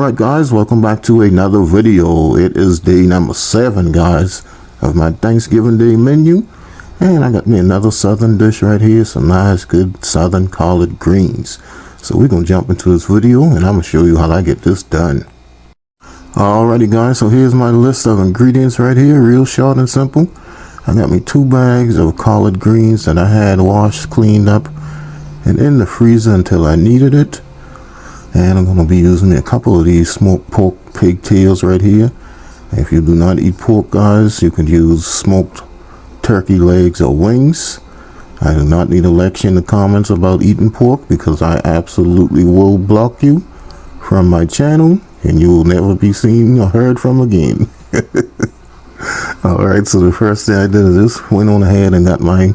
Alright guys, welcome back to another video. It is day number 7 guys of my Thanksgiving Day menu, and I got me another southern dish right here, some nice good southern collard greens. So we're gonna jump into this video and I'm gonna show you how I get this done. Alrighty guys, so here's my list of ingredients right here, real short and simple. I got me 2 bags of collard greens that I had washed, cleaned up, and in the freezer until I needed it. And I'm going to be using a couple of these smoked pork pigtails right here. If you do not eat pork guys, you can use smoked turkey legs or wings. I do not need a lecture in the comments about eating pork, because I absolutely will block you from my channel and you will never be seen or heard from again. Alright, so the first thing I did is just went on ahead and got my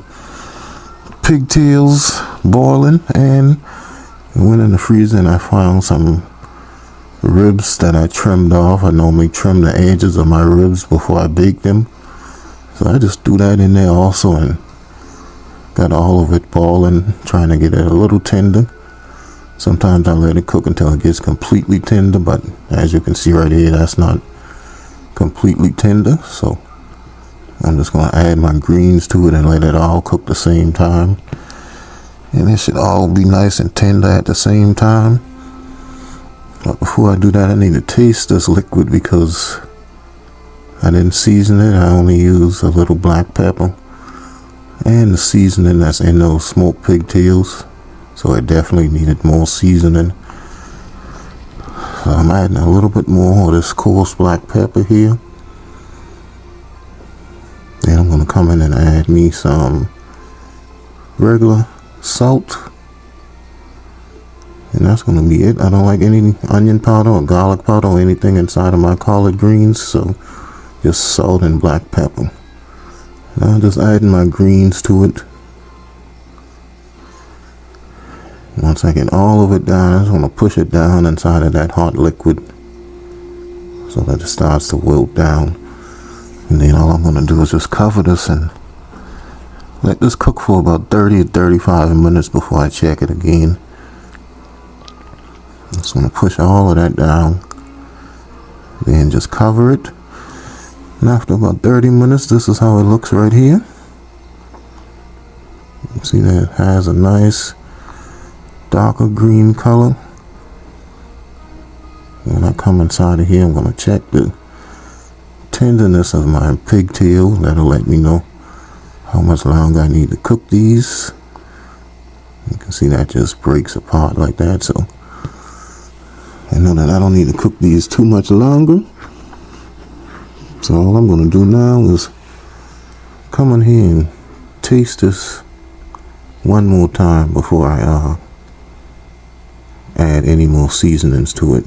pigtails boiling, and I went in the freezer and I found some ribs that I trimmed off. I normally trim the edges of my ribs before I bake them, so I just threw that in there also and got all of it boiling, trying to get it a little tender. Sometimes I let it cook until it gets completely tender, but as you can see right here, that's not completely tender. So I'm just going to add my greens to it and let it all cook the same time. And it should all be nice and tender at the same time. But before I do that, I need to taste this liquid because I didn't season it. I only used a little black pepper and the seasoning that's in those smoked pigtails. So it definitely needed more seasoning. So I'm adding a little bit more of this coarse black pepper here. Then I'm going to come in and add me some regular salt, and that's going to be it. I don't like any onion powder or garlic powder or anything inside of my collard greens, so just salt and black pepper. And I'm just adding my greens to it. Once I get all of it down, I just want to push it down inside of that hot liquid so that it starts to wilt down. And then all I'm going to do is just cover this and let this cook for about 30 to 35 minutes before I check it again. Just want to push all of that down, then just cover it. And after about 30 minutes, this is how it looks right here. You see that it has a nice darker green color. When I come inside of here, I'm going to check the tenderness of my pigtail. That'll let me know how much longer I need to cook these. You can see that just breaks apart like that, so I know that I don't need to cook these too much longer. So all I'm going to do now is come in here and taste this one more time before I add any more seasonings to it.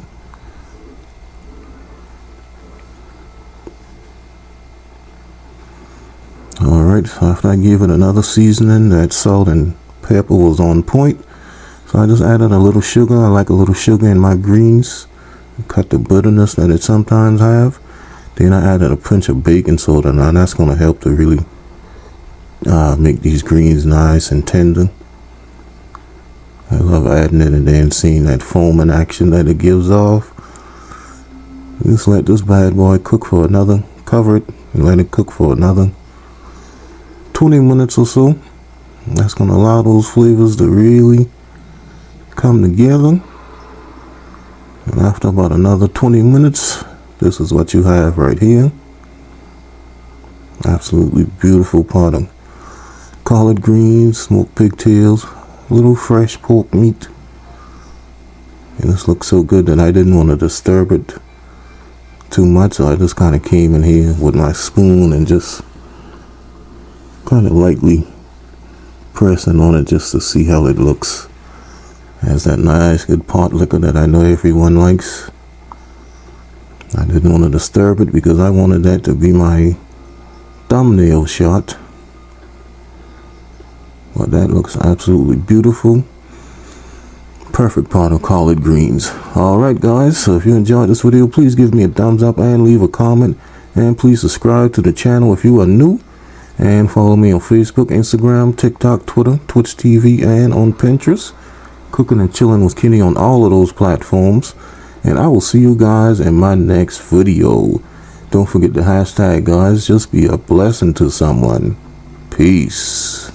Alright, so after I gave it another seasoning, that salt and pepper was on point. So I just added a little sugar. I like a little sugar in my greens. Cut the bitterness that it sometimes have. Then I added a pinch of baking soda. Now that's going to help to really make these greens nice and tender. I love adding it and then seeing that foaming action that it gives off. Just let this bad boy cook for another, cover it and let it cook for another 20 minutes or so. That's going to allow those flavors to really come together. And after about another 20 minutes, this is what you have right here. Absolutely beautiful pot of collard greens, smoked pigtails, little fresh pork meat. And this looks so good that I didn't want to disturb it too much, so I just kind of came in here with my spoon and just kind of lightly pressing on it just to see how it looks. Has that nice good pot liquor that I know everyone likes. I didn't want to disturb it because I wanted that to be my thumbnail shot. But that looks absolutely beautiful. Perfect pot of collard greens. Alright guys, so if you enjoyed this video, please give me a thumbs up and leave a comment. And please subscribe to the channel if you are new. And follow me on Facebook, Instagram, TikTok, Twitter, Twitch TV, and on Pinterest. Cooking and Chilling with Kenny on all of those platforms. and I will see you guys in my next video. Don't forget the hashtag, guys. Just be a blessing to someone. Peace.